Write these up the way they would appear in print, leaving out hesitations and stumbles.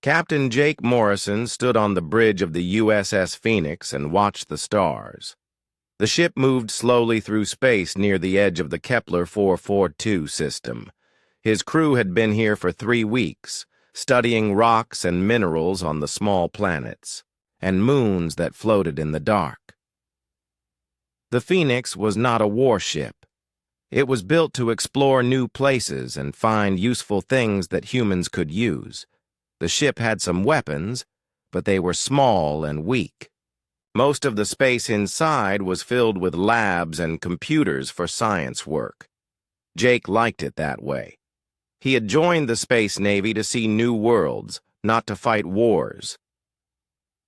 Captain Jake Morrison stood on the bridge of the USS Phoenix and watched the stars. The ship moved slowly through space near the edge of the Kepler 442 system. His crew had been here for 3 weeks, studying rocks and minerals on the small planets, and moons that floated in the dark. The Phoenix was not a warship. It was built to explore new places and find useful things that humans could use. The ship had some weapons, but they were small and weak. Most of the space inside was filled with labs and computers for science work. Jake liked it that way. He had joined the Space Navy to see new worlds, not to fight wars.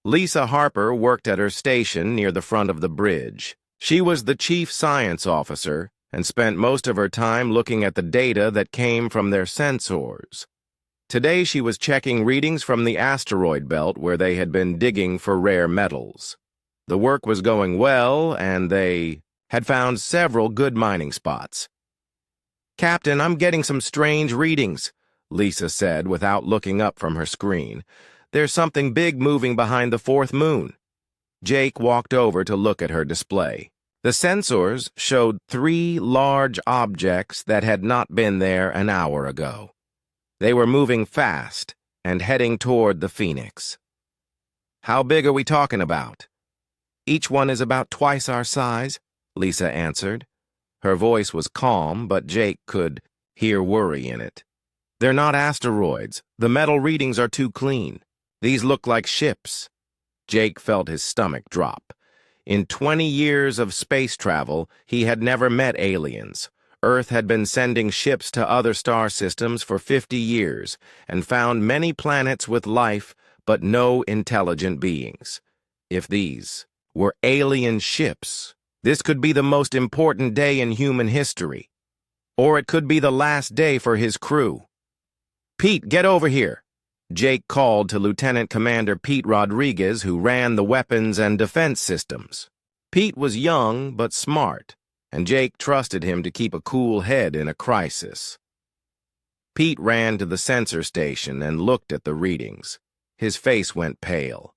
Lisa Harper worked at her station near the front of the bridge. She was the chief science officer and spent most of her time looking at the data that came from their sensors. Today she was checking readings from the asteroid belt where they had been digging for rare metals. The work was going well, and they had found several good mining spots. "Captain, I'm getting some strange readings," Lisa said without looking up from her screen. "There's something big moving behind the fourth moon." Jake walked over to look at her display. The sensors showed 3 large objects that had not been there an hour ago. They were moving fast and heading toward the Phoenix. "How big are we talking about?" "Each one is about twice our size," Lisa answered. Her voice was calm, but Jake could hear worry in it. "They're not asteroids. The metal readings are too clean. These look like ships." Jake felt his stomach drop. In 20 years of space travel, he had never met aliens. Earth had been sending ships to other star systems for 50 years and found many planets with life, but no intelligent beings. If these were alien ships, this could be the most important day in human history. Or it could be the last day for his crew. "Pete, get over here," Jake called to Lieutenant Commander Pete Rodriguez, who ran the weapons and defense systems. Pete was young but smart, and Jake trusted him to keep a cool head in a crisis. Pete ran to the sensor station and looked at the readings. His face went pale.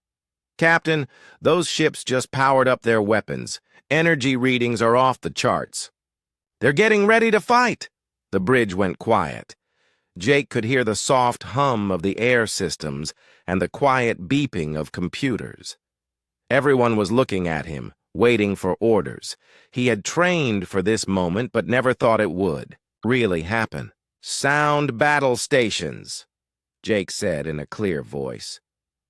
"Captain, those ships just powered up their weapons. Energy readings are off the charts." "They're getting ready to fight." The bridge went quiet. Jake could hear the soft hum of the air systems and the quiet beeping of computers. Everyone was looking at him, waiting for orders. He had trained for this moment but never thought it would really happen. "Sound battle stations," Jake said in a clear voice.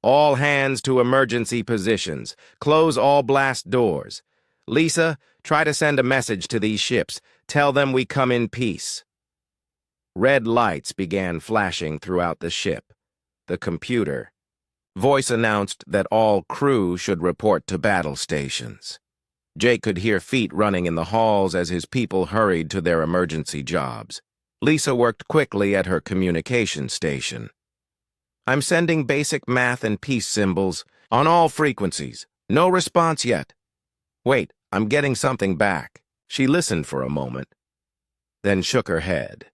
"All hands to emergency positions. Close all blast doors. Lisa, try to send a message to these ships. Tell them we come in peace." Red lights began flashing throughout the ship. The computer voice announced that all crew should report to battle stations. Jake could hear feet running in the halls as his people hurried to their emergency jobs. Lisa worked quickly at her communication station. "I'm sending basic math and peace symbols on all frequencies. No response yet." "Wait, I'm getting something back." She listened for a moment, then shook her head.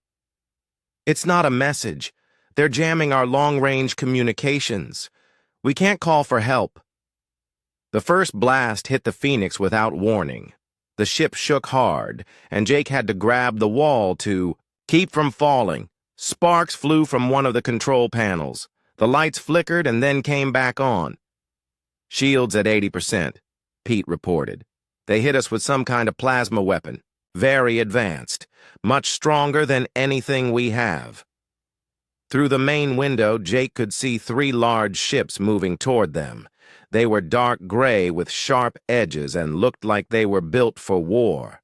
"It's not a message. They're jamming our long-range communications. We can't call for help." The first blast hit the Phoenix without warning. The ship shook hard, and Jake had to grab the wall to keep from falling. Sparks flew from one of the control panels. The lights flickered and then came back on. "Shields at 80%, Pete reported. "They hit us with some kind of plasma weapon. Very advanced. Much stronger than anything we have." Through the main window, Jake could see 3 large ships moving toward them. They were dark gray with sharp edges and looked like they were built for war.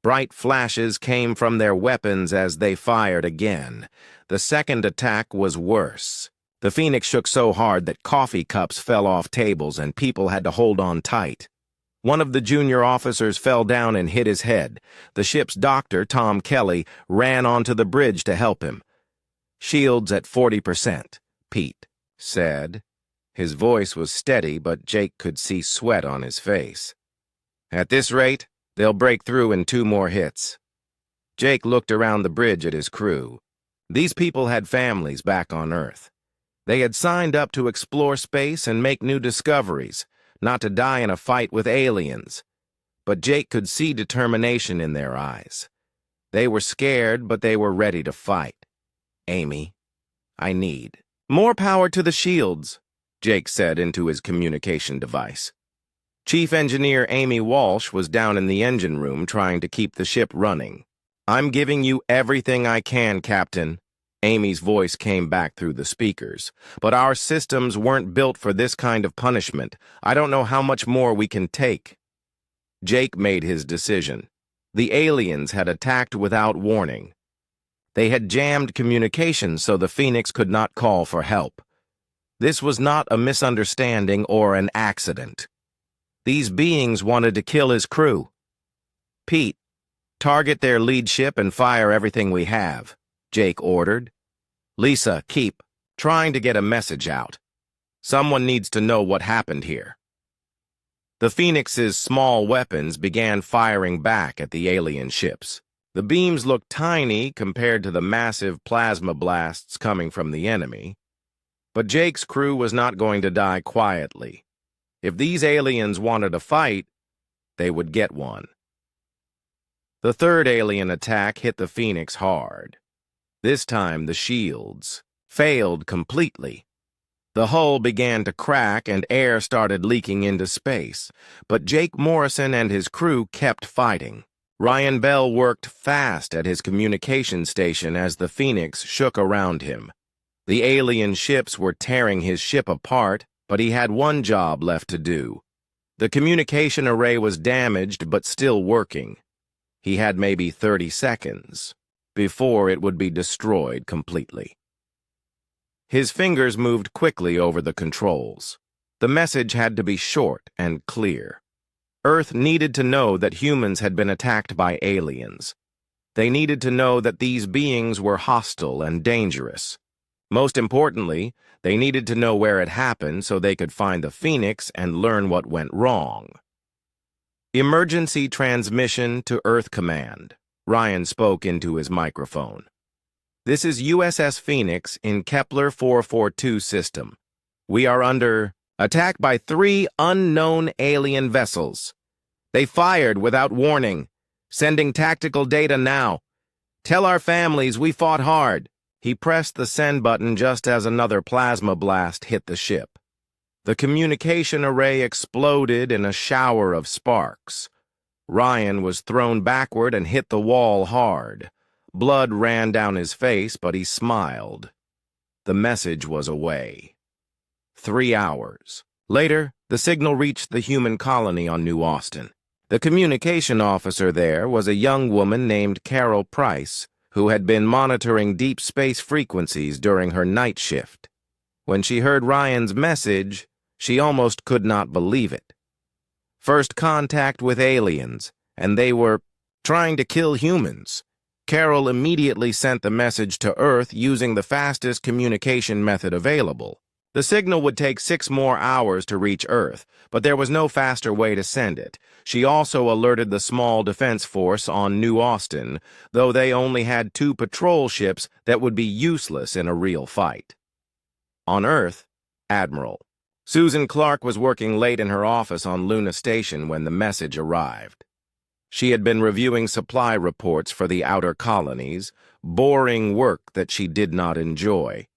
Bright flashes came from their weapons as they fired again. The second attack was worse. The Phoenix shook so hard that coffee cups fell off tables and people had to hold on tight. One of the junior officers fell down and hit his head. The ship's doctor, Tom Kelly, ran onto the bridge to help him. "Shields at 40%, Pete said. His voice was steady, but Jake could see sweat on his face. "At this rate, they'll break through in 2 more hits." Jake looked around the bridge at his crew. These people had families back on Earth. They had signed up to explore space and make new discoveries, not to die in a fight with aliens. But Jake could see determination in their eyes. They were scared, but they were ready to fight. "Amy, I need more power to the shields," Jake said into his communication device. Chief Engineer Amy Walsh was down in the engine room trying to keep the ship running. "I'm giving you everything I can, Captain." Amy's voice came back through the speakers. "But our systems weren't built for this kind of punishment. I don't know how much more we can take." Jake made his decision. The aliens had attacked without warning. They had jammed communications so the Phoenix could not call for help. This was not a misunderstanding or an accident. These beings wanted to kill his crew. "Pete, target their lead ship and fire everything we have," Jake ordered. "Lisa, keep trying to get a message out. Someone needs to know what happened here." The Phoenix's small weapons began firing back at the alien ships. The beams looked tiny compared to the massive plasma blasts coming from the enemy. But Jake's crew was not going to die quietly. If these aliens wanted a fight, they would get one. The third alien attack hit the Phoenix hard. This time the shields failed completely. The hull began to crack and air started leaking into space, but Jake Morrison and his crew kept fighting. Ryan Bell worked fast at his communication station as the Phoenix shook around him. The alien ships were tearing his ship apart, but he had one job left to do. The communication array was damaged but still working. He had maybe 30 seconds before it would be destroyed completely. His fingers moved quickly over the controls. The message had to be short and clear. Earth needed to know that humans had been attacked by aliens. They needed to know that these beings were hostile and dangerous. Most importantly, they needed to know where it happened so they could find the Phoenix and learn what went wrong. "Emergency transmission to Earth Command," Ryan spoke into his microphone. "This is USS Phoenix in Kepler 442 system. We are under attack by 3 unknown alien vessels. They fired without warning. Sending tactical data now. Tell our families we fought hard." He pressed the send button just as another plasma blast hit the ship. The communication array exploded in a shower of sparks. Ryan was thrown backward and hit the wall hard. Blood ran down his face, but he smiled. The message was away. 3 hours. Later, the signal reached the human colony on New Austin. The communication officer there was a young woman named Carol Price, who had been monitoring deep space frequencies during her night shift. When she heard Ryan's message, she almost could not believe it. First contact with aliens, and they were trying to kill humans. Carol immediately sent the message to Earth using the fastest communication method available. The signal would take 6 more hours to reach Earth, but there was no faster way to send it. She also alerted the small defense force on New Austin, though they only had 2 patrol ships that would be useless in a real fight. On Earth, Admiral Susan Clark was working late in her office on Luna Station when the message arrived. She had been reviewing supply reports for the outer colonies, boring work that she did not enjoy.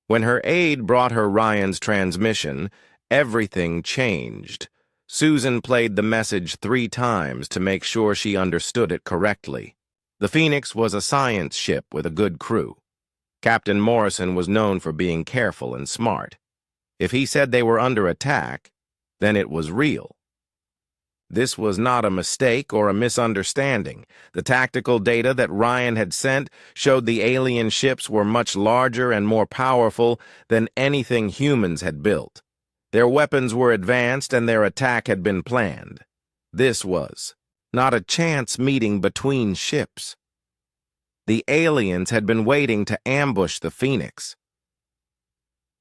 When her aide brought her Ryan's transmission, everything changed. Susan played the message 3 times to make sure she understood it correctly. The Phoenix was a science ship with a good crew. Captain Morrison was known for being careful and smart. If he said they were under attack, then it was real. This was not a mistake or a misunderstanding. The tactical data that Ryan had sent showed the alien ships were much larger and more powerful than anything humans had built. Their weapons were advanced and their attack had been planned. This was not a chance meeting between ships. The aliens had been waiting to ambush the Phoenix.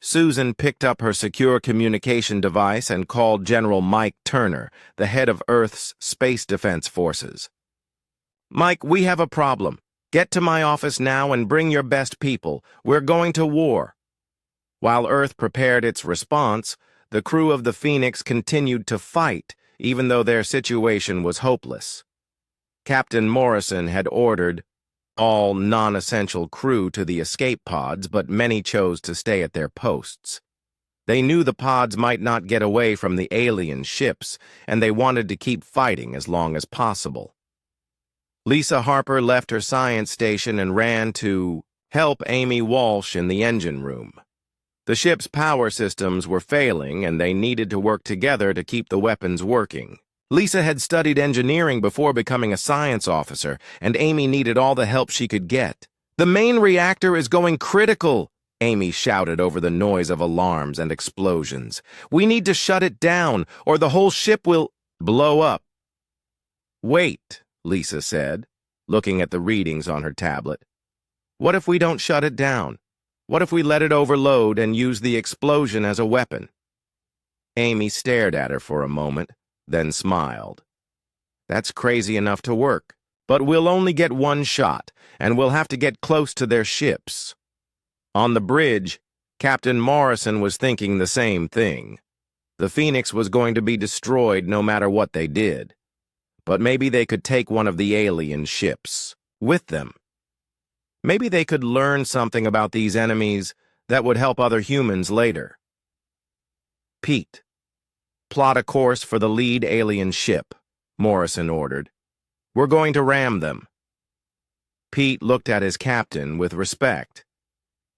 Susan picked up her secure communication device and called General Mike Turner, the head of Earth's Space Defense Forces. "Mike, we have a problem. Get to my office now and bring your best people. We're going to war." While Earth prepared its response, the crew of the Phoenix continued to fight, even though their situation was hopeless. Captain Morrison had ordered all non-essential crew to the escape pods, but many chose to stay at their posts. They knew the pods might not get away from the alien ships, and they wanted to keep fighting as long as possible. Lisa Harper left her science station and ran to help Amy Walsh in the engine room. The ship's power systems were failing, and they needed to work together to keep the weapons working. Lisa had studied engineering before becoming a science officer, and Amy needed all the help she could get. "The main reactor is going critical," Amy shouted over the noise of alarms and explosions. "We need to shut it down, or the whole ship will blow up." "Wait," Lisa said, looking at the readings on her tablet. "What if we don't shut it down? What if we let it overload and use the explosion as a weapon?" Amy stared at her for a moment, then smiled. "That's crazy enough to work, but we'll only get one shot, and we'll have to get close to their ships." On the bridge, Captain Morrison was thinking the same thing. The Phoenix was going to be destroyed no matter what they did. But maybe they could take one of the alien ships with them. Maybe they could learn something about these enemies that would help other humans later. "Pete, plot a course for the lead alien ship," Morrison ordered. "We're going to ram them." Pete looked at his captain with respect.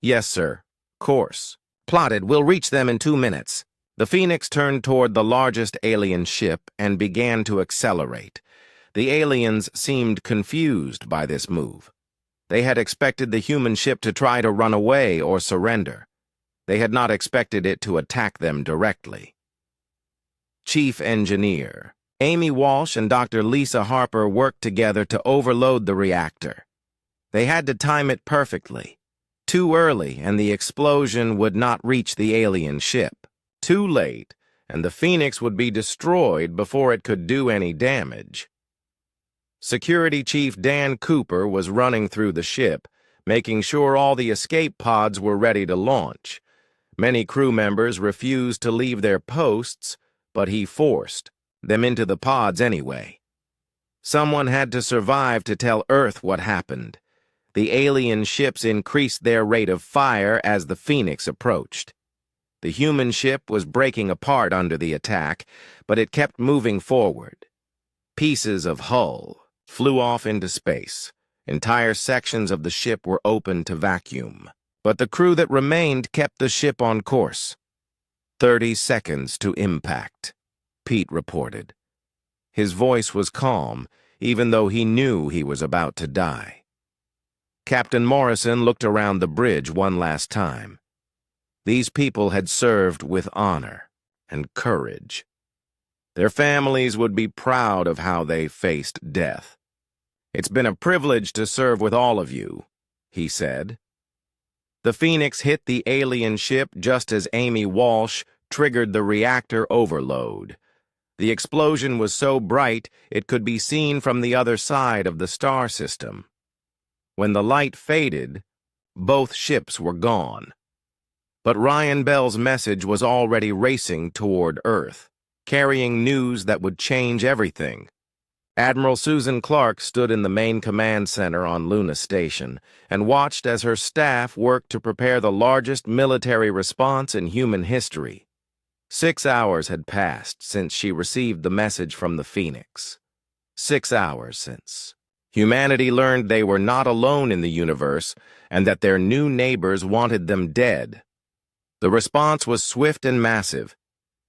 "Yes, sir. Course. Plotted. We'll reach them in 2 minutes." The Phoenix turned toward the largest alien ship and began to accelerate. The aliens seemed confused by this move. They had expected the human ship to try to run away or surrender. They had not expected it to attack them directly. Chief Engineer Amy Walsh and Dr. Lisa Harper worked together to overload the reactor. They had to time it perfectly. Too early, and the explosion would not reach the alien ship. Too late, and the Phoenix would be destroyed before it could do any damage. Security Chief Dan Cooper was running through the ship, making sure all the escape pods were ready to launch. Many crew members refused to leave their posts, but he forced them into the pods anyway. Someone had to survive to tell Earth what happened. The alien ships increased their rate of fire as the Phoenix approached. The human ship was breaking apart under the attack, but it kept moving forward. Pieces of hull flew off into space. Entire sections of the ship were open to vacuum. But the crew that remained kept the ship on course. 30 seconds to impact, Pete reported. His voice was calm, even though he knew he was about to die. Captain Morrison looked around the bridge one last time. These people had served with honor and courage. Their families would be proud of how they faced death. "It's been a privilege to serve with all of you," he said. The Phoenix hit the alien ship just as Amy Walsh triggered the reactor overload. The explosion was so bright it could be seen from the other side of the star system. When the light faded, both ships were gone. But Ryan Bell's message was already racing toward Earth, carrying news that would change everything. Admiral Susan Clark stood in the main command center on Luna Station and watched as her staff worked to prepare the largest military response in human history. 6 hours had passed since she received the message from the Phoenix. 6 hours since humanity learned they were not alone in the universe and that their new neighbors wanted them dead. The response was swift and massive.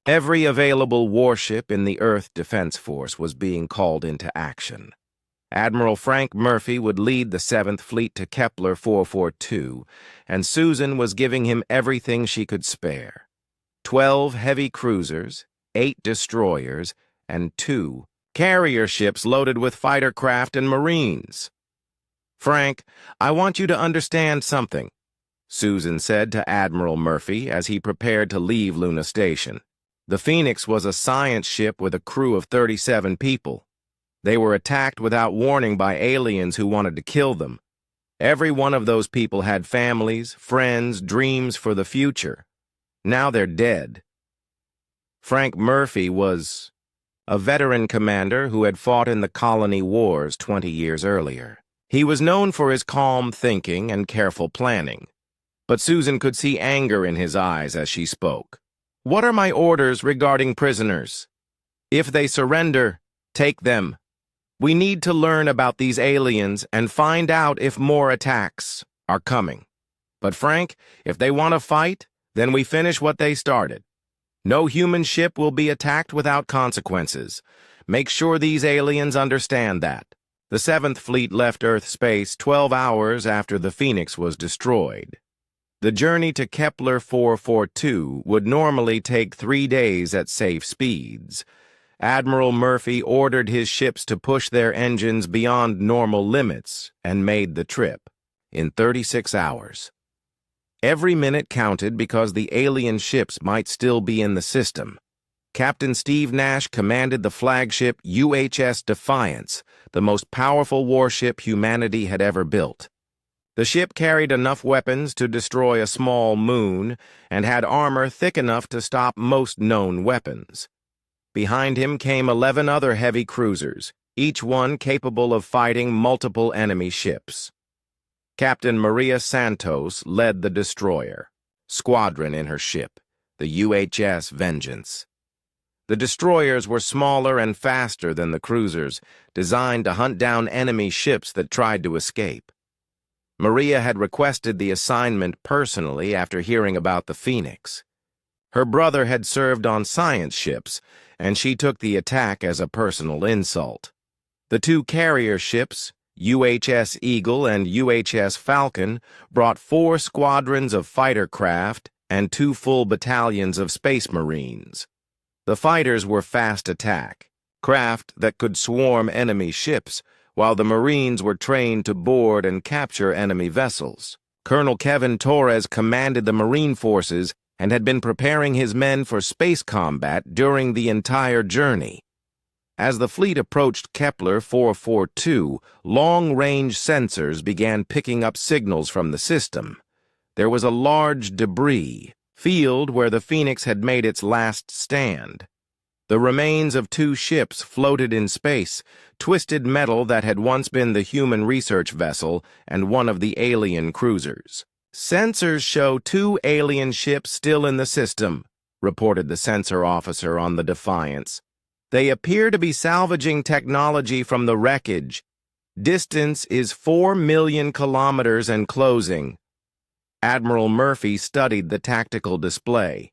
Every available warship in the Earth Defense Force was being called into action. Admiral Frank Murphy would lead the 7th Fleet to Kepler 442, and Susan was giving him everything she could spare. 12 heavy cruisers, 8 destroyers, and 2 carrier ships loaded with fighter craft and Marines. "Frank, I want you to understand something," Susan said to Admiral Murphy as he prepared to leave Luna Station. The Phoenix was a science ship with a crew of 37 people. They were attacked without warning by aliens who wanted to kill them. Every one of those people had families, friends, dreams for the future. Now they're dead. Frank Murphy was a veteran commander who had fought in the colony wars 20 years earlier. He was known for his calm thinking and careful planning. But Susan could see anger in his eyes as she spoke. "What are my orders regarding prisoners? If they surrender, take them. We need to learn about these aliens and find out if more attacks are coming. But Frank, if they want to fight, then we finish what they started. No human ship will be attacked without consequences. Make sure these aliens understand that." The 7th Fleet left Earth space 12 hours after the Phoenix was destroyed. The journey to Kepler 442 would normally take 3 days at safe speeds. Admiral Murphy ordered his ships to push their engines beyond normal limits and made the trip in 36 hours. Every minute counted because the alien ships might still be in the system. Captain Steve Nash commanded the flagship UHS Defiance, the most powerful warship humanity had ever built. The ship carried enough weapons to destroy a small moon and had armor thick enough to stop most known weapons. Behind him came 11 other heavy cruisers, each one capable of fighting multiple enemy ships. Captain Maria Santos led the destroyer squadron in her ship, the UHS Vengeance. The destroyers were smaller and faster than the cruisers, designed to hunt down enemy ships that tried to escape. Maria had requested the assignment personally after hearing about the Phoenix. Her brother had served on science ships, and she took the attack as a personal insult. The 2 carrier ships, UHS Eagle and UHS Falcon, brought 4 squadrons of fighter craft and 2 full battalions of Space Marines. The fighters were fast attack, craft that could swarm enemy ships, while the Marines were trained to board and capture enemy vessels. Colonel Kevin Torres commanded the Marine forces and had been preparing his men for space combat during the entire journey. As the fleet approached Kepler 442, long-range sensors began picking up signals from the system. There was a large debris field where the Phoenix had made its last stand. The remains of 2 ships floated in space, twisted metal that had once been the human research vessel and one of the alien cruisers. "Sensors show 2 alien ships still in the system," reported the sensor officer on the Defiance. "They appear to be salvaging technology from the wreckage. Distance is 4 million kilometers and closing." Admiral Murphy studied the tactical display.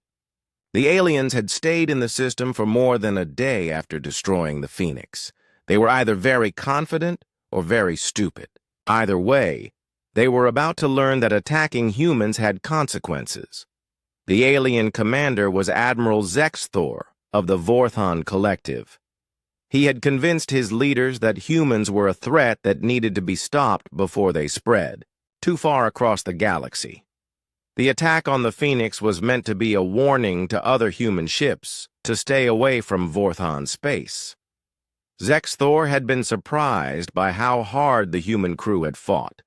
The aliens had stayed in the system for more than a day after destroying the Phoenix. They were either very confident or very stupid. Either way, they were about to learn that attacking humans had consequences. The alien commander was Admiral Zexthor of the Vorthon Collective. He had convinced his leaders that humans were a threat that needed to be stopped before they spread too far across the galaxy. The attack on the Phoenix was meant to be a warning to other human ships to stay away from Vorthon space. Zexthor had been surprised by how hard the human crew had fought.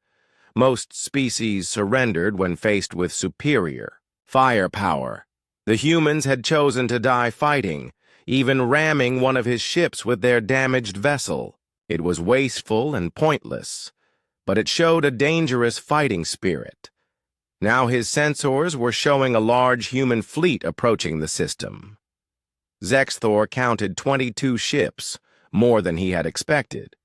Most species surrendered when faced with superior firepower. The humans had chosen to die fighting, even ramming one of his ships with their damaged vessel. It was wasteful and pointless, but it showed a dangerous fighting spirit. Now his sensors were showing a large human fleet approaching the system. Zexthor counted 22 ships, more than he had expected,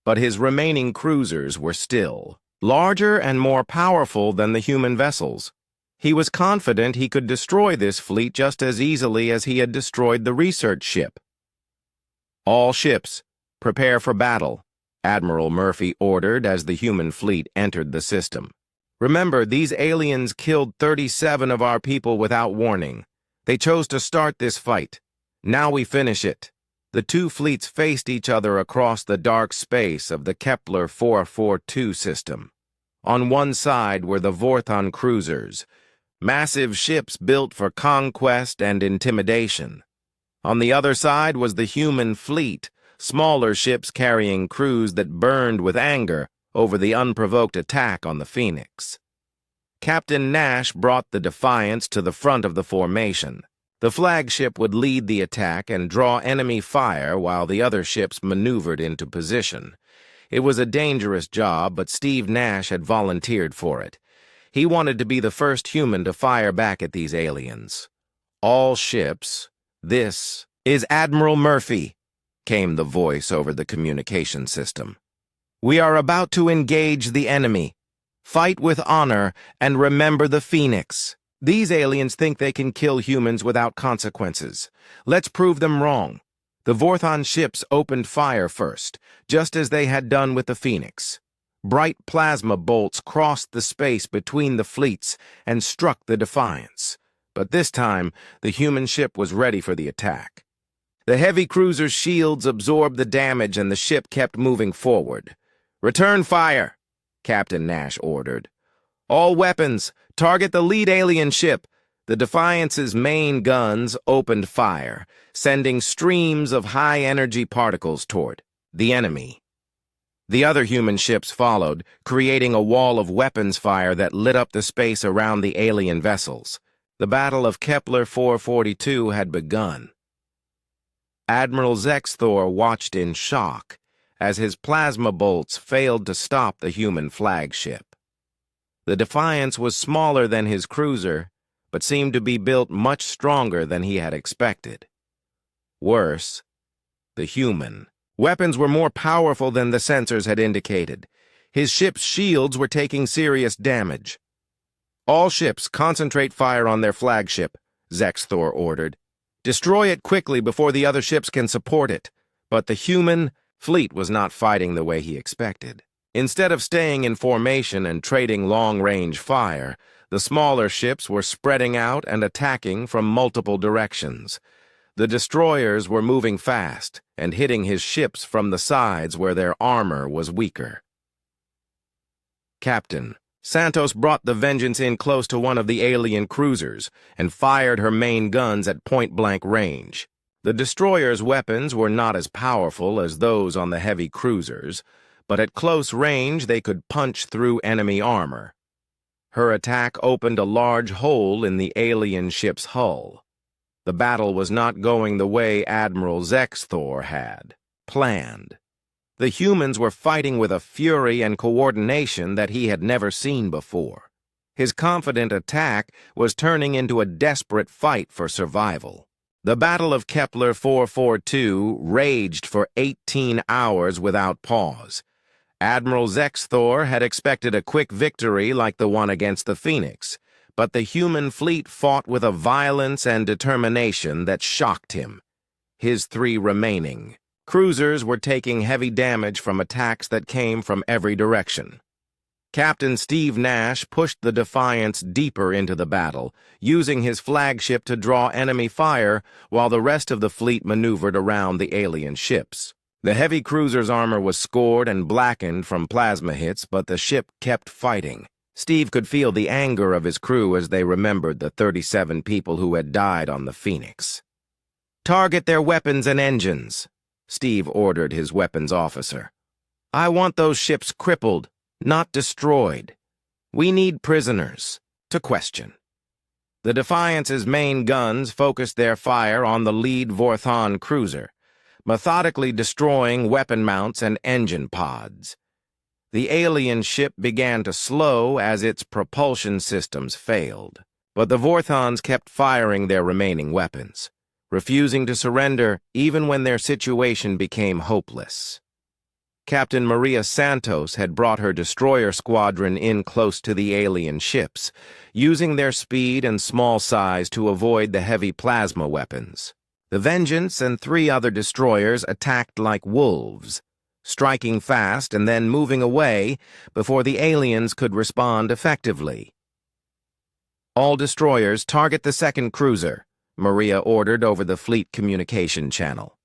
but his remaining cruisers were still larger and more powerful than the human vessels. He was confident he could destroy this fleet just as easily as he had destroyed the research ship. "All ships, prepare for battle," Admiral Murphy ordered as the human fleet entered the system. "Remember, these aliens killed 37 of our people without warning. They chose to start this fight. Now we finish it." The 2 fleets faced each other across the dark space of the Kepler 442 system. On one side were the Vorthon cruisers, massive ships built for conquest and intimidation. On the other side was the human fleet, smaller ships carrying crews that burned with anger, over the unprovoked attack on the Phoenix. Captain Nash brought the Defiance to the front of the formation. The flagship would lead the attack and draw enemy fire while the other ships maneuvered into position. It was a dangerous job, but Steve Nash had volunteered for it. He wanted to be the first human to fire back at these aliens. All ships, this is Admiral Murphy, came the voice over the communication system. We are about to engage the enemy. Fight with honor and remember the Phoenix. These aliens think they can kill humans without consequences. Let's prove them wrong. The Vorthon ships opened fire first, just as they had done with the Phoenix. Bright plasma bolts crossed the space between the fleets and struck the Defiance. But this time, the human ship was ready for the attack. The heavy cruiser's shields absorbed the damage and the ship kept moving forward. Return fire, Captain Nash ordered. All weapons, target the lead alien ship. The Defiance's main guns opened fire, sending streams of high-energy particles toward the enemy. The other human ships followed, creating a wall of weapons fire that lit up the space around the alien vessels. The Battle of Kepler 442 had begun. Admiral Zexthor watched in shock as his plasma bolts failed to stop the human flagship. The Defiance was smaller than his cruiser, but seemed to be built much stronger than he had expected. Worse, the human. Weapons were more powerful than the sensors had indicated. His ship's shields were taking serious damage. All ships concentrate fire on their flagship, Zexthor ordered. Destroy it quickly before the other ships can support it. But the human fleet was not fighting the way he expected. Instead of staying in formation and trading long-range fire, the smaller ships were spreading out and attacking from multiple directions. The destroyers were moving fast and hitting his ships from the sides where their armor was weaker. Captain Santos brought the Vengeance in close to one of the alien cruisers and fired her main guns at point-blank range. The destroyer's weapons were not as powerful as those on the heavy cruisers, but at close range they could punch through enemy armor. Her attack opened a large hole in the alien ship's hull. The battle was not going the way Admiral Zexthor had planned. The humans were fighting with a fury and coordination that he had never seen before. His confident attack was turning into a desperate fight for survival. The Battle of Kepler 442 raged for 18 hours without pause. Admiral Zexthor had expected a quick victory like the one against the Phoenix, but the human fleet fought with a violence and determination that shocked him. His 3 remaining cruisers were taking heavy damage from attacks that came from every direction. Captain Steve Nash pushed the Defiance deeper into the battle, using his flagship to draw enemy fire while the rest of the fleet maneuvered around the alien ships. The heavy cruiser's armor was scored and blackened from plasma hits, but the ship kept fighting. Steve could feel the anger of his crew as they remembered the 37 people who had died on the Phoenix. "Target their weapons and engines," Steve ordered his weapons officer. "I want those ships crippled, not destroyed. We need prisoners to question." The Defiance's main guns focused their fire on the lead Vorthon cruiser, methodically destroying weapon mounts and engine pods. The alien ship began to slow as its propulsion systems failed, but the Vorthons kept firing their remaining weapons, refusing to surrender even when their situation became hopeless. Captain Maria Santos had brought her destroyer squadron in close to the alien ships, using their speed and small size to avoid the heavy plasma weapons. The Vengeance and 3 other destroyers attacked like wolves, striking fast and then moving away before the aliens could respond effectively. "All destroyers target the second cruiser," Maria ordered over the fleet communication channel.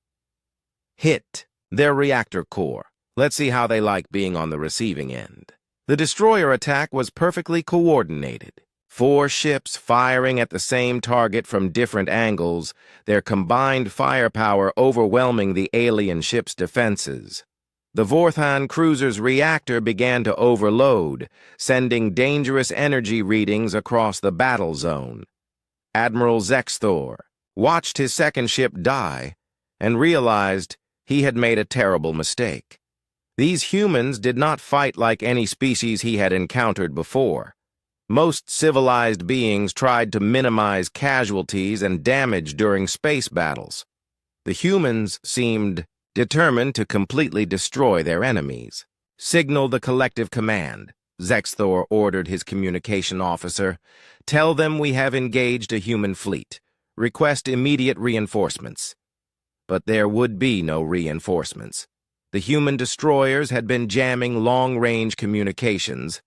"Hit their reactor core. Let's see how they like being on the receiving end." The destroyer attack was perfectly coordinated. 4 ships firing at the same target from different angles, their combined firepower overwhelming the alien ship's defenses. The Vorthon cruiser's reactor began to overload, sending dangerous energy readings across the battle zone. Admiral Zexthor watched his second ship die and realized he had made a terrible mistake. These humans did not fight like any species he had encountered before. Most civilized beings tried to minimize casualties and damage during space battles. The humans seemed determined to completely destroy their enemies. "Signal the collective command," Zexthor ordered his communication officer. "Tell them we have engaged a human fleet. Request immediate reinforcements." But there would be no reinforcements. The human destroyers had been jamming long-range communications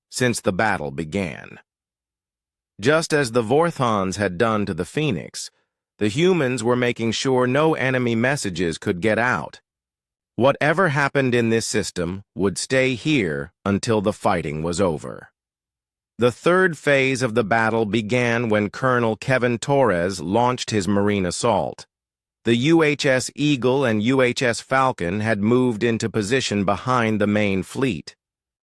since the battle began. Just as the Vorthons had done to the Phoenix, the humans were making sure no enemy messages could get out. Whatever happened in this system would stay here until the fighting was over. The third phase of the battle began when Colonel Kevin Torres launched his marine assault. The UHS Eagle and UHS Falcon had moved into position behind the main fleet,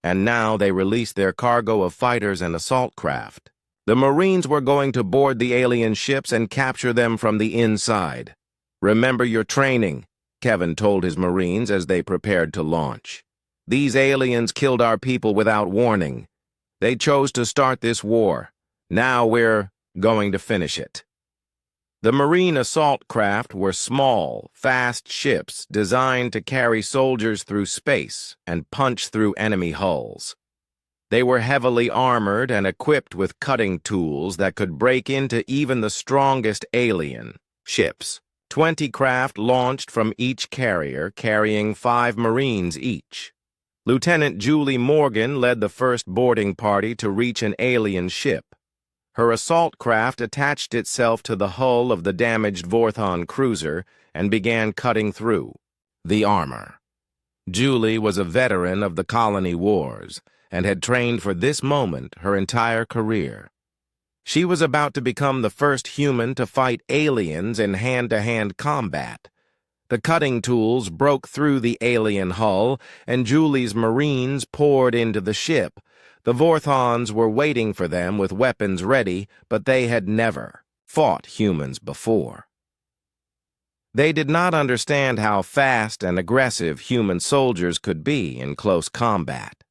and now they released their cargo of fighters and assault craft. The Marines were going to board the alien ships and capture them from the inside. "Remember your training," Kevin told his Marines as they prepared to launch. "These aliens killed our people without warning. They chose to start this war. Now we're going to finish it." The Marine assault craft were small, fast ships designed to carry soldiers through space and punch through enemy hulls. They were heavily armored and equipped with cutting tools that could break into even the strongest alien ships. 20 craft launched from each carrier, carrying 5 Marines each. Lieutenant Julie Morgan led the first boarding party to reach an alien ship. Her assault craft attached itself to the hull of the damaged Vorthon cruiser and began cutting through the armor. Julie was a veteran of the colony wars and had trained for this moment her entire career. She was about to become the first human to fight aliens in hand-to-hand combat. The cutting tools broke through the alien hull, and Julie's Marines poured into the ship. The Vorthons were waiting for them with weapons ready, but they had never fought humans before. They did not understand how fast and aggressive human soldiers could be in close combat.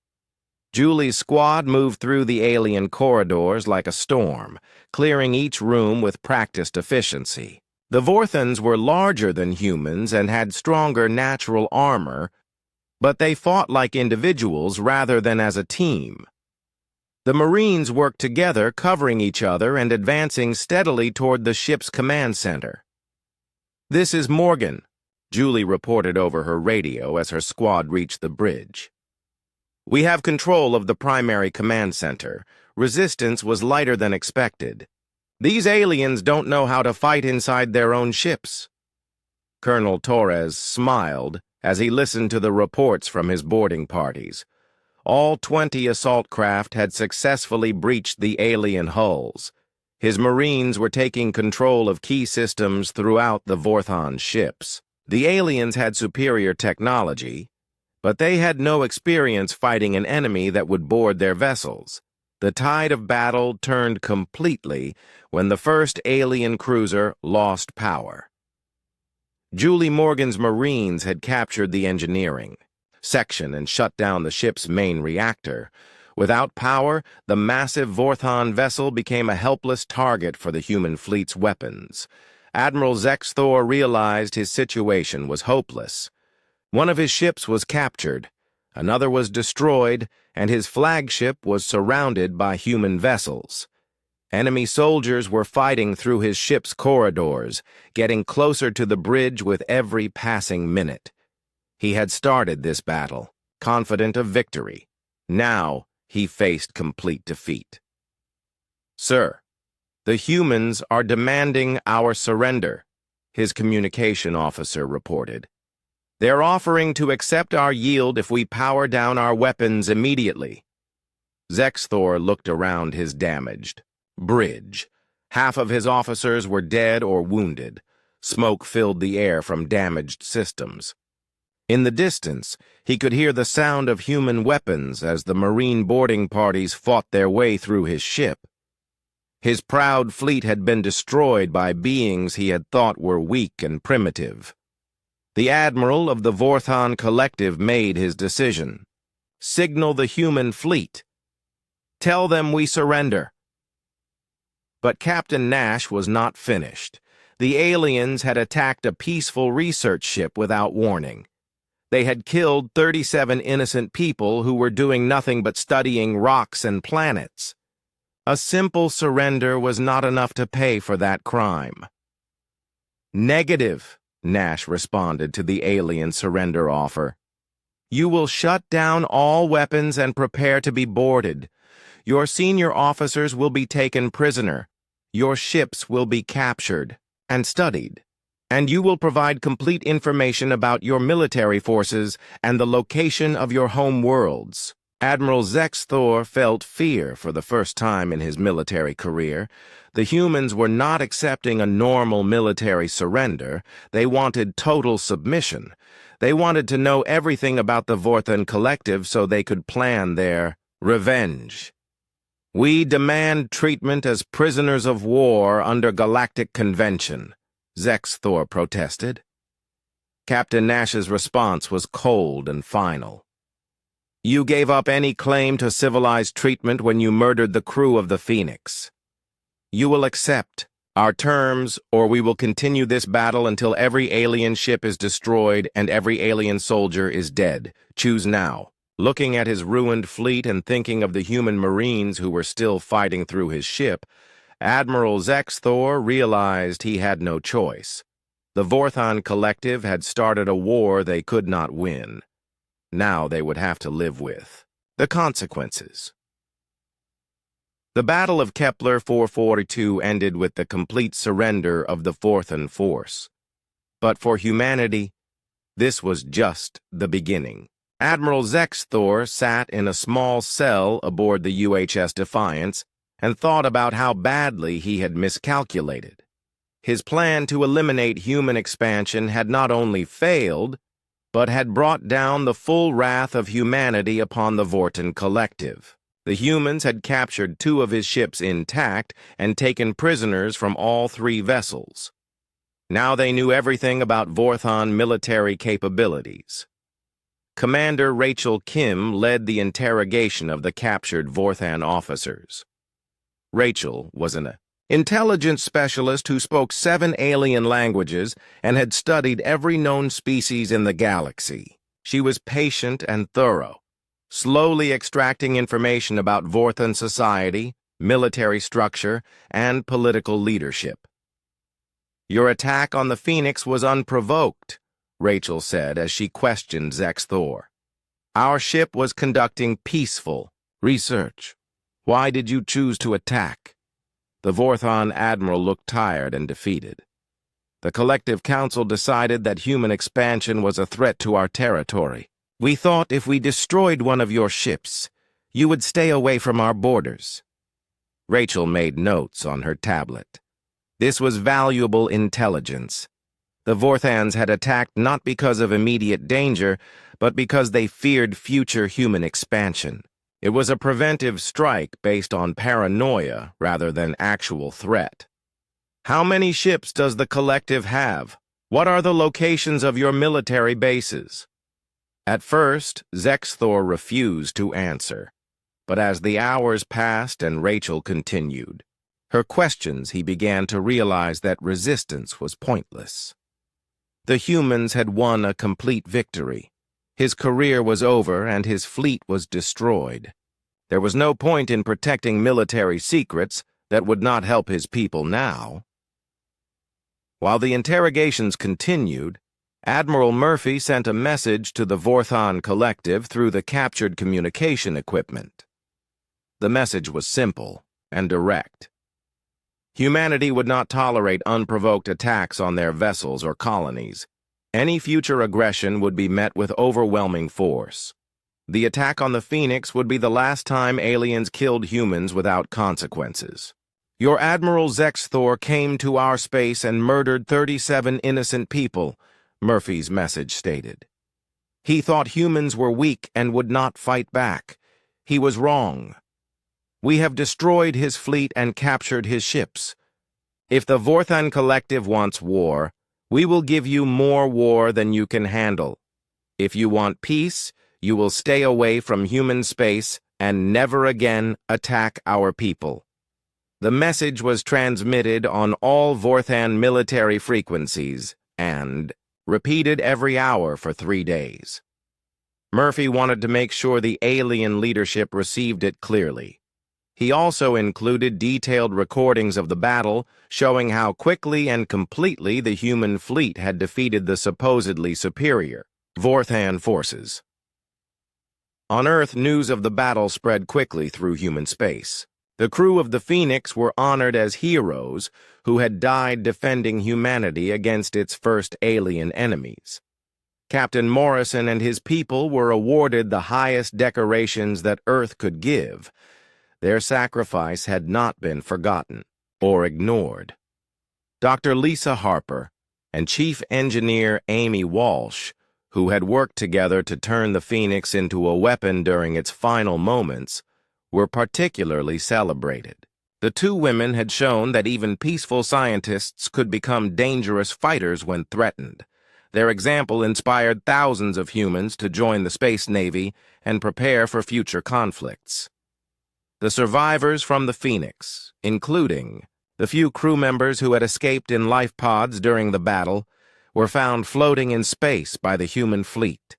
Julie's squad moved through the alien corridors like a storm, clearing each room with practiced efficiency. The Vorthons were larger than humans and had stronger natural armor, but they fought like individuals rather than as a team. The Marines worked together, covering each other and advancing steadily toward the ship's command center. "This is Morgan," Julie reported over her radio as her squad reached the bridge. "We have control of the primary command center. Resistance was lighter than expected. These aliens don't know how to fight inside their own ships." Colonel Torres smiled as he listened to the reports from his boarding parties. All 20 assault craft had successfully breached the alien hulls. His Marines were taking control of key systems throughout the Vorthon ships. The aliens had superior technology, but they had no experience fighting an enemy that would board their vessels. The tide of battle turned completely when the first alien cruiser lost power. Julie Morgan's Marines had captured the engineering section and shut down the ship's main reactor. Without power, the massive Vorthon vessel became a helpless target for the human fleet's weapons. Admiral Zexthor realized his situation was hopeless. One of his ships was captured, another was destroyed, and his flagship was surrounded by human vessels. Enemy soldiers were fighting through his ship's corridors, getting closer to the bridge with every passing minute. He had started this battle, confident of victory. Now he faced complete defeat. "Sir, the humans are demanding our surrender," his communication officer reported. "They're offering to accept our yield if we power down our weapons immediately." Zexthor looked around his damaged bridge. Half of his officers were dead or wounded. Smoke filled the air from damaged systems. In the distance, he could hear the sound of human weapons as the Marine boarding parties fought their way through his ship. His proud fleet had been destroyed by beings he had thought were weak and primitive. The admiral of the Vorthon Collective made his decision. Signal the human fleet. Tell them we surrender. But Captain Nash was not finished. The aliens had attacked a peaceful research ship without warning. They had killed 37 innocent people who were doing nothing but studying rocks and planets. A simple surrender was not enough to pay for that crime. Negative, Nash responded to the alien surrender offer. You will shut down all weapons and prepare to be boarded. Your senior officers will be taken prisoner. Your ships will be captured and studied. And you will provide complete information about your military forces and the location of your home worlds. Admiral Zex Thor felt fear for the first time in his military career. The humans were not accepting a normal military surrender. They wanted total submission. They wanted to know everything about the Vorthon Collective so they could plan their revenge. We demand treatment as prisoners of war under Galactic Convention, Zex Thor protested. Captain Nash's response was cold and final. You gave up any claim to civilized treatment when you murdered the crew of the Phoenix. You will accept our terms, or we will continue this battle until every alien ship is destroyed and every alien soldier is dead. Choose now. Looking at his ruined fleet and thinking of the human Marines who were still fighting through his ship, Admiral Zex Thor realized he had no choice. The Vorthon Collective had started a war they could not win. Now they would have to live with the consequences. The Battle of Kepler 442 ended with the complete surrender of the Vorthon force. But for humanity, this was just the beginning. Admiral Zex Thor sat in a small cell aboard the UHS Defiance and thought about how badly he had miscalculated. His plan to eliminate human expansion had not only failed, but had brought down the full wrath of humanity upon the Vorthon Collective. The humans had captured 2 of his ships intact and taken prisoners from all 3 vessels. Now they knew everything about Vorthon military capabilities. Commander Rachel Kim led the interrogation of the captured Vorthon officers. Rachel was an intelligence specialist who spoke 7 alien languages and had studied every known species in the galaxy. She was patient and thorough, slowly extracting information about Vorthon society, military structure, and political leadership. Your attack on the Phoenix was unprovoked, Rachel said as she questioned Zex Thor. Our ship was conducting peaceful research. Why did you choose to attack? The Vorthon admiral looked tired and defeated. The Collective Council decided that human expansion was a threat to our territory. We thought if we destroyed one of your ships, you would stay away from our borders. Rachel made notes on her tablet. This was valuable intelligence. The Vorthans had attacked not because of immediate danger, but because they feared future human expansion. It was a preventive strike based on paranoia rather than actual threat. How many ships does the Collective have? What are the locations of your military bases? At first, Zex Thor refused to answer. But as the hours passed and Rachel continued her questions, he began to realize that resistance was pointless. The humans had won a complete victory. His career was over and his fleet was destroyed. There was no point in protecting military secrets that would not help his people now. While the interrogations continued, Admiral Murphy sent a message to the Vorthon Collective through the captured communication equipment. The message was simple and direct. Humanity would not tolerate unprovoked attacks on their vessels or colonies. Any future aggression would be met with overwhelming force. The attack on the Phoenix would be the last time aliens killed humans without consequences. Your Admiral Zex Thor came to our space and murdered 37 innocent people, Murphy's message stated. He thought humans were weak and would not fight back. He was wrong. We have destroyed his fleet and captured his ships. If the Vorthan Collective wants war, we will give you more war than you can handle. If you want peace, you will stay away from human space and never again attack our people. The message was transmitted on all Vorthan military frequencies and repeated every hour for 3 days. Murphy wanted to make sure the alien leadership received it clearly. He also included detailed recordings of the battle, showing how quickly and completely the human fleet had defeated the supposedly superior Vorthan forces. On Earth, news of the battle spread quickly through human space. The crew of the Phoenix were honored as heroes who had died defending humanity against its first alien enemies. Captain Morrison and his people were awarded the highest decorations that Earth could give. Their sacrifice had not been forgotten or ignored. Dr. Lisa Harper and Chief Engineer Amy Walsh, who had worked together to turn the Phoenix into a weapon during its final moments, were particularly celebrated. The two women had shown that even peaceful scientists could become dangerous fighters when threatened. Their example inspired thousands of humans to join the Space Navy and prepare for future conflicts. The survivors from the Phoenix, including the few crew members who had escaped in life pods during the battle, were found floating in space by the human fleet.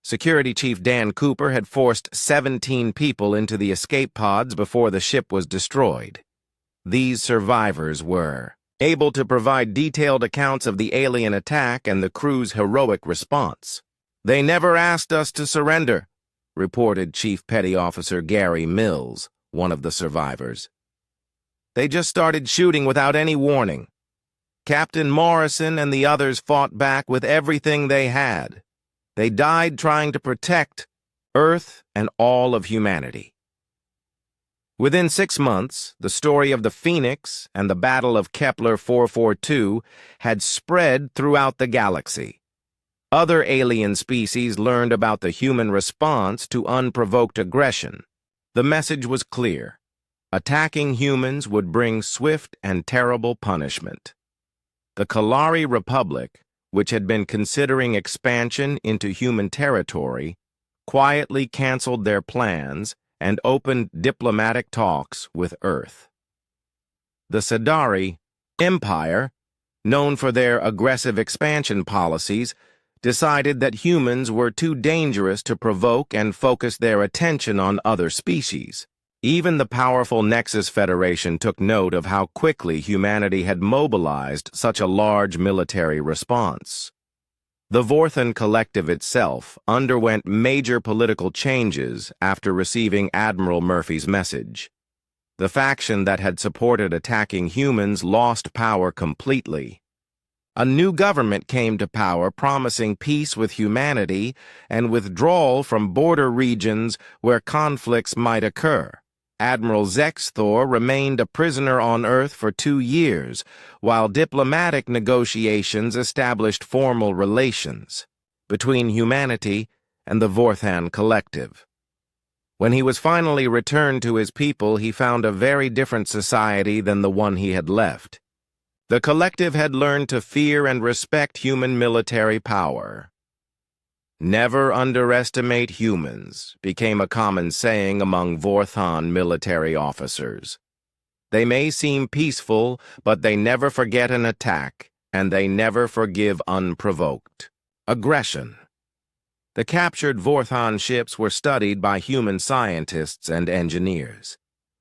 Security Chief Dan Cooper had forced 17 people into the escape pods before the ship was destroyed. These survivors were able to provide detailed accounts of the alien attack and the crew's heroic response. "They never asked us to surrender," reported Chief Petty Officer Gary Mills, one of the survivors. "They just started shooting without any warning. Captain Morrison and the others fought back with everything they had. They died trying to protect Earth and all of humanity." Within 6 months, the story of the Phoenix and the Battle of Kepler 442 had spread throughout the galaxy. Other alien species learned about the human response to unprovoked aggression. The message was clear. Attacking humans would bring swift and terrible punishment. The Kalari Republic, which had been considering expansion into human territory, quietly canceled their plans and opened diplomatic talks with Earth. The Sadari Empire, known for their aggressive expansion policies, decided that humans were too dangerous to provoke and focused their attention on other species. Even the powerful Nexus Federation took note of how quickly humanity had mobilized such a large military response. The Vorthan Collective itself underwent major political changes after receiving Admiral Murphy's message. The faction that had supported attacking humans lost power completely. A new government came to power promising peace with humanity and withdrawal from border regions where conflicts might occur. Admiral Zexthor remained a prisoner on Earth for 2 years, while diplomatic negotiations established formal relations between humanity and the Vorthan Collective. When he was finally returned to his people, he found a very different society than the one he had left. The Collective had learned to fear and respect human military power. "Never underestimate humans" became a common saying among Vorthan military officers. They may seem peaceful, but they never forget an attack, and they never forgive unprovoked aggression. The captured Vorthan ships were studied by human scientists and engineers.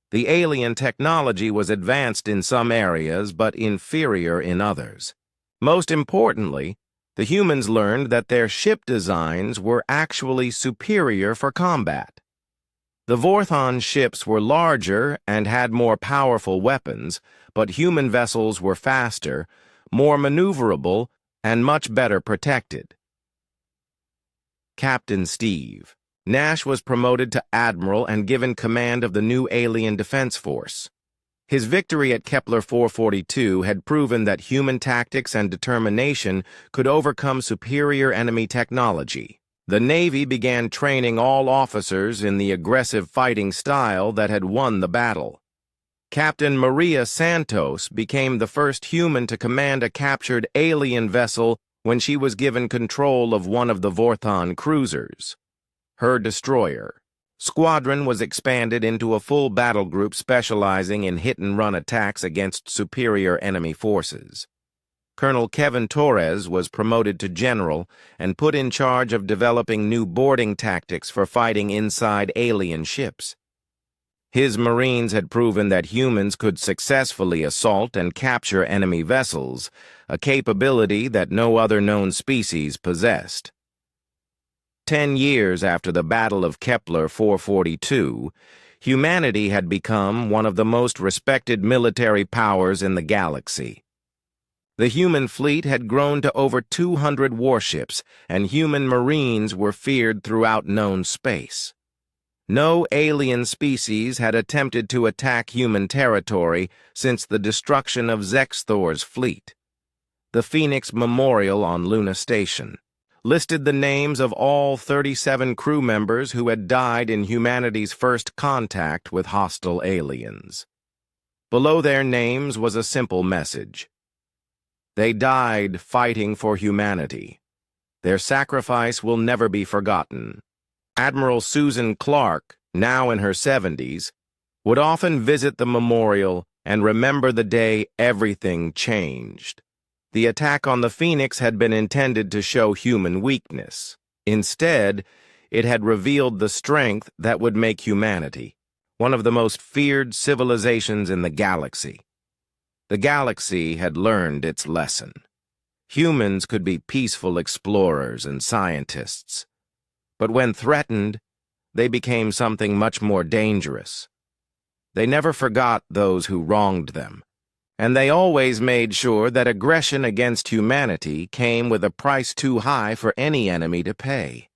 The alien technology was advanced in some areas, but inferior in others. Most importantly, the humans learned that their ship designs were actually superior for combat. The Vorthan ships were larger and had more powerful weapons, but human vessels were faster, more maneuverable, and much better protected. Captain Steve Nash was promoted to Admiral and given command of the new Alien Defense Force. His victory at Kepler 442 had proven that human tactics and determination could overcome superior enemy technology. The Navy began training all officers in the aggressive fighting style that had won the battle. Captain Maria Santos became the first human to command a captured alien vessel when she was given control of one of the Vorthon cruisers. Her destroyer squadron was expanded into a full battle group specializing in hit-and-run attacks against superior enemy forces. Colonel Kevin Torres was promoted to general and put in charge of developing new boarding tactics for fighting inside alien ships. His Marines had proven that humans could successfully assault and capture enemy vessels, a capability that no other known species possessed. 10 years after the Battle of Kepler 442, humanity had become one of the most respected military powers in the galaxy. The human fleet had grown to over 200 warships, and human Marines were feared throughout known space. No alien species had attempted to attack human territory since the destruction of Zexthor's fleet. The Phoenix Memorial on Luna Station listed the names of all 37 crew members who had died in humanity's first contact with hostile aliens. Below their names was a simple message. They died fighting for humanity. Their sacrifice will never be forgotten. Admiral Susan Clark, now in her 70s, would often visit the memorial and remember the day everything changed. The attack on the Phoenix had been intended to show human weakness. Instead, it had revealed the strength that would make humanity one of the most feared civilizations in the galaxy. The galaxy had learned its lesson. Humans could be peaceful explorers and scientists, but when threatened, they became something much more dangerous. They never forgot those who wronged them, and they always made sure that aggression against humanity came with a price too high for any enemy to pay.